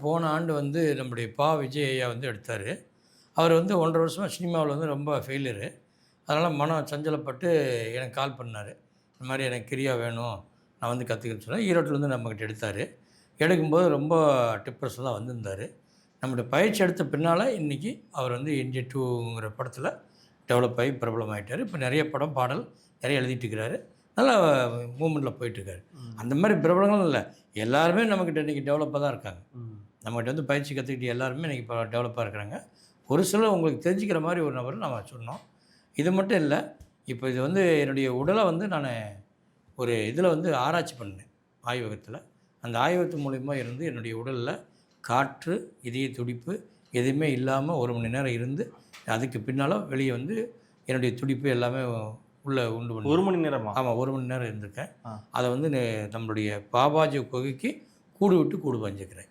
போன ஆண்டு வந்து நம்முடைய விஜய் ஐயா வந்து எடுத்தார். அவர் வந்து 1½ வருஷமா சினிமாவுல வந்து ரொம்ப ஃபெயிலியரு. அதனால் மனம் சஞ்சலப்பட்டு எனக்கு கால் பண்ணார். இந்த மாதிரி எனக்கு கிரியா வேணும், நான் வந்து கற்றுக்கிறேன்னு சொன்னேன். ஈரோட்டிலேருந்து நம்மக்கிட்ட எடுத்தார். எடுக்கும்போது ரொம்ப டிப்ரெஷன்லாம் வந்திருந்தார். நம்முடைய பயிற்சி எடுத்த பின்னால் இன்றைக்கி அவர் வந்து இந்திய 2ங்கிற படத்தில் டெவலப் ஆகி பிரபலமாயிட்டார். இப்போ நிறைய படம், பாடல் நிறைய எழுதிட்டு இருக்கிறாரு. நல்லா மூவ்மெண்ட்டில் போயிட்டுருக்காரு. அந்த மாதிரி பிரபலங்களும் இல்லை, எல்லாருமே நம்மக்கிட்ட இன்றைக்கி டெவலப்பாக தான் இருக்காங்க. நம்மகிட்ட வந்து பயிற்சி கற்றுக்கிட்டு எல்லாருமே இன்றைக்கி இப்போ டெவலப்பாக இருக்கிறாங்க. ஒரு சிலர் உங்களுக்கு தெரிஞ்சுக்கிற மாதிரி ஒரு நபர் நம்ம சொன்னோம். இது மட்டும் இல்லை, இப்போ இது வந்து என்னுடைய உடலை வந்து நான் ஒரு இதில் வந்து ஆராய்ச்சி பண்ணேன், ஆய்வகத்தில். அந்த ஆய்வகத்து மூலிமா இருந்து என்னுடைய உடலில் காற்று, இதய துடிப்பு எதுவுமே இல்லாமல் 1 மணி நேரம் இருந்து, அதுக்கு பின்னால் வெளியே வந்து என்னுடைய துடிப்பு எல்லாமே உள்ளே உண்டு பண்ணி 1 மணி நேரமா? ஆமாம், 1 மணி நேரம் இருந்திருக்கேன். அதை வந்து நம்மளுடைய பாபாஜி குகைக்கு கூடு விட்டு கூடு பாஞ்சிக்கிறேன்.